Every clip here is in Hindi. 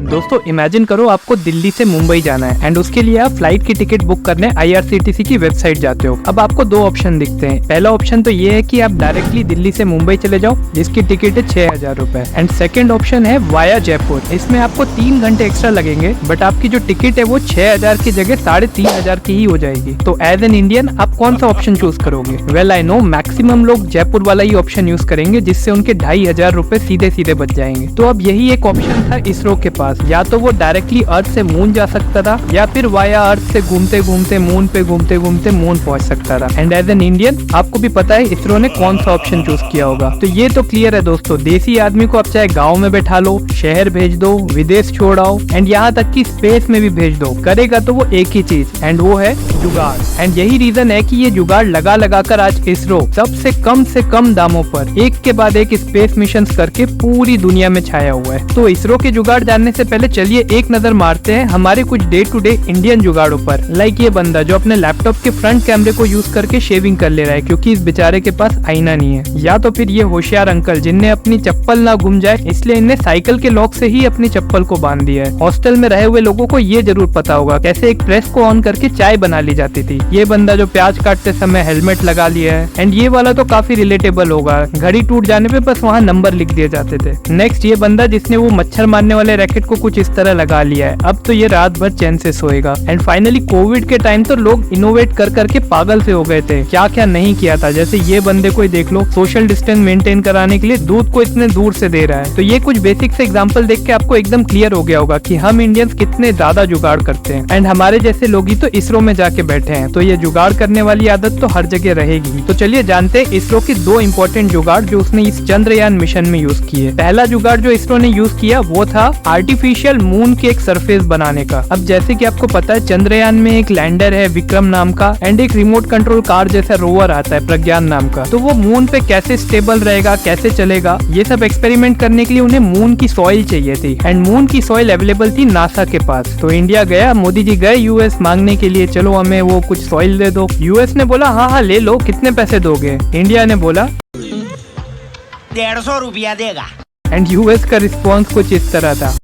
दोस्तों इमेजिन करो आपको दिल्ली से मुंबई जाना है एंड उसके लिए आप फ्लाइट की टिकट बुक करने IRCTC की वेबसाइट जाते हो। अब आपको दो ऑप्शन दिखते हैं। पहला ऑप्शन तो ये है कि आप डायरेक्टली दिल्ली से मुंबई चले जाओ जिसकी टिकट है 6,000 रुपए एंड सेकंड ऑप्शन है वाया जयपुर। इसमें आपको 3 घंटे एक्स्ट्रा लगेंगे बट आपकी जो टिकट है वो 6,000 की जगह 3,500 की ही हो जाएगी। तो एज एन इंडियन आप कौन सा ऑप्शन चूज करोगे? वेल आई नो मैक्सिमम लोग जयपुर वाला ही ऑप्शन यूज करेंगे जिससे उनके 2,500 रुपए सीधे सीधे बच जाएंगे। तो अब यही एक ऑप्शन था इसरो के पास, या तो वो डायरेक्टली अर्थ से मून जा सकता था या फिर वाया अर्थ से घूमते घूमते मून पे घूमते घूमते मून पहुंच सकता था। एंड एज एन इंडियन आपको भी पता है इसरो ने कौन सा ऑप्शन चूज किया होगा। तो ये तो क्लियर है दोस्तों, देसी आदमी को आप चाहे गाँव में बैठा लो, शहर भेज दो, विदेश छोड़ आओ एंड यहाँ तक की स्पेस में भी भेज दो, करेगा तो वो एक ही चीज एंड वो है जुगाड़। एंड यही रीजन है कि ये जुगाड़ लगा लगा कर आज इसरो सबसे कम दामों पर एक के बाद एक स्पेस मिशन करके पूरी दुनिया में छाया हुआ है। तो इसरो के जुगाड़ जानने से पहले चलिए एक नजर मारते हैं हमारे कुछ डे टू डे इंडियन जुगाड़ों पर। लाइक ये बंदा जो अपने लैपटॉप के फ्रंट कैमरे को यूज करके शेविंग कर ले रहा है क्योंकि इस बेचारे के पास आईना नहीं है, या तो फिर ये होशियार अंकल जिनने अपनी चप्पल ना गुम जाए इसलिए इनने साइकिल के लॉक से ही अपनी चप्पल को बांध दिया है। हॉस्टल में रहे हुए लोगों को ये जरूर पता होगा कैसे एक प्रेस को ऑन करके चाय बना ली जाती थी। ये बंदा जो प्याज काटते समय हेलमेट लगा लिया है एंड ये वाला तो काफी रिलेटेबल होगा, घड़ी टूट जाने पे बस वहाँ नंबर लिख दिए जाते थे। नेक्स्ट ये बंदा जिसने वो मच्छर मारने वाले रैकेट को कुछ इस तरह लगा लिया है, अब तो ये रात भर चैन से सोएगा। एंड फाइनली कोविड के टाइम तो लोग इनोवेट कर करके पागल से हो गए थे, क्या क्या नहीं किया था। जैसे ये बंदे को ही देख लो, सोशल डिस्टेंस मेंटेन कराने के लिए दूध को इतने दूर से दे रहा है। तो ये कुछ बेसिक से एग्जांपल देख के आपको एकदम क्लियर हो गया होगा कि हम इंडियंस कितने ज्यादा जुगाड़ करते हैं एंड हमारे जैसे लोग ही तो इसरो में जाके बैठे हैं। तो ये जुगाड़ करने वाली आदत तो हर जगह रहेगी। तो चलिए जानते हैं इसरो की 2 इंपॉर्टेंट जुगाड़ जो उसने इस चंद्रयान मिशन में यूज किए। पहला जुगाड़ जो इसरो ने यूज किया वो था आर्टिफिशियल मून के एक सरफेस बनाने का। अब जैसे कि आपको पता है चंद्रयान में एक लैंडर है विक्रम नाम का एंड एक रिमोट कंट्रोल कार जैसा रोवर आता है प्रज्ञान नाम का। तो वो मून पे कैसे स्टेबल रहेगा, कैसे चलेगा, ये सब एक्सपेरिमेंट करने के लिए उन्हें मून की सॉइल चाहिए थी एंड मून की सॉइल अवेलेबल थी नासा के पास। तो इंडिया गया, मोदी जी गए यूएस मांगने के लिए, चलो हमें वो कुछ सॉइल दे दो। यूएस ने बोला हाँ ले लो, कितने पैसे दोगे? इंडिया ने बोला 150 रुपया देगा। एंड यूएस का रिस्पॉन्स कुछ इस तरह था,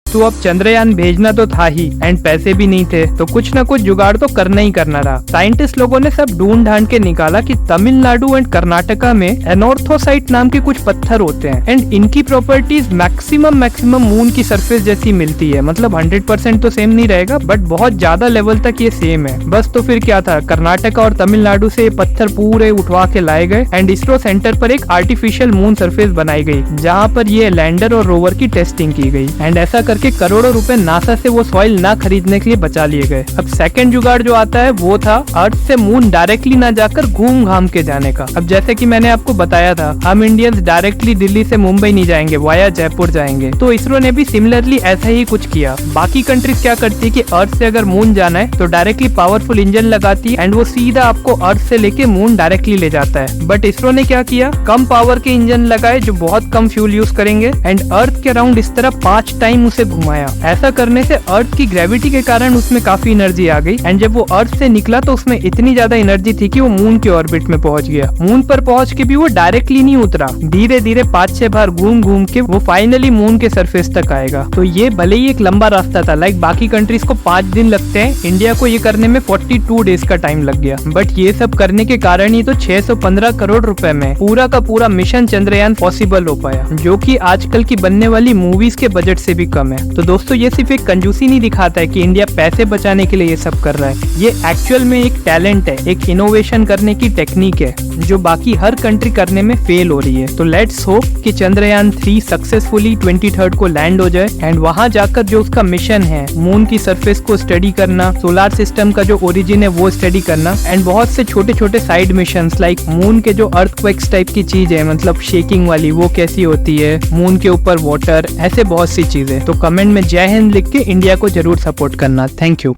तो अब चंद्रयान भेजना तो था ही एंड पैसे भी नहीं थे तो कुछ ना कुछ जुगाड़ तो करना ही करना था। साइंटिस्ट लोगों ने सब ढूंढ ढांड के निकाला कि तमिलनाडु एंड कर्नाटका में एनोर्थोसाइट नाम के कुछ पत्थर होते हैं एंड इनकी प्रॉपर्टीज मैक्सिमम मून की सरफेस जैसी मिलती है। मतलब 100% तो सेम नहीं रहेगा बट बहुत ज्यादा लेवल तक ये सेम है। बस तो फिर क्या था, कर्नाटका और तमिलनाडु से ये पत्थर पूरे उठवा के लाए गए एंड इसरो सेंटर पर एक आर्टिफिशियल मून सरफेस बनाई गई जहाँ पर ये लैंडर और रोवर की टेस्टिंग की गई एंड ऐसा करके करोड़ों रुपए नासा से वो सॉइल ना खरीदने के लिए बचा लिए गए। अब सेकंड जुगाड़ जो आता है वो था अर्थ से मून डायरेक्टली ना जाकर घूम घाम के जाने का। अब जैसे कि मैंने आपको बताया था हम इंडियंस डायरेक्टली दिल्ली से मुंबई नहीं जाएंगे, वाया जयपुर जाएंगे। तो इसरो ने भी सिमिलरली ऐसा ही कुछ किया। बाकी कंट्रीज क्या करती है कि अर्थ से अगर मून जाना है तो डायरेक्टली पावरफुल इंजन लगाती है एंड वो सीधा आपको अर्थ से लेके मून डायरेक्टली ले जाता है। बट इसरो ने क्या किया, कम पावर के इंजन लगाए जो बहुत कम फ्यूल यूज करेंगे एंड अर्थ के अराउंड इस तरह 5 टाइम उसे घुमाया। ऐसा करने से अर्थ की ग्रेविटी के कारण उसमें काफी एनर्जी आ गई एंड जब वो अर्थ से निकला तो उसमें इतनी ज्यादा एनर्जी थी कि वो मून के ऑर्बिट में पहुंच गया। मून पर पहुंच के भी वो डायरेक्टली नहीं उतरा, धीरे धीरे 5-6 बार घूम घूम के वो फाइनली मून के सरफेस तक आएगा। तो ये भले ही एक लंबा रास्ता था, लाइक बाकी कंट्रीज को 5 दिन लगते हैं, इंडिया को ये करने में 42 डेज का टाइम लग गया। बट ये सब करने के कारण ही तो 615 करोड़ रुपए में पूरा का पूरा मिशन चंद्रयान पॉसिबल हो पाया, जो कि आजकल की बनने वाली मूवीज के बजट से भी कम है। तो दोस्तों ये सिर्फ एक कंजूसी नहीं दिखाता है कि इंडिया पैसे बचाने के लिए ये सब कर रहा है, ये एक्चुअल में एक टैलेंट है, एक इनोवेशन करने की टेक्निक है जो बाकी हर कंट्री करने में फेल हो रही है। तो लेट्स होप कि चंद्रयान 3 सक्सेसफुली 23 को लैंड हो जाए एंड वहां जाकर जो उसका मिशन है मून की सरफेस को स्टडी करना, सोलर सिस्टम का जो ओरिजिन है वो स्टडी करना एंड बहुत से छोटे छोटे साइड मिशंस लाइक मून के जो अर्थक्वेक्स टाइप की चीज है, मतलब शेकिंग वाली, वो कैसी होती है, मून के ऊपर वाटर, ऐसे बहुत सी चीजें। तो कमेंट में जय हिंद लिख के इंडिया को जरूर सपोर्ट करना। Thank you.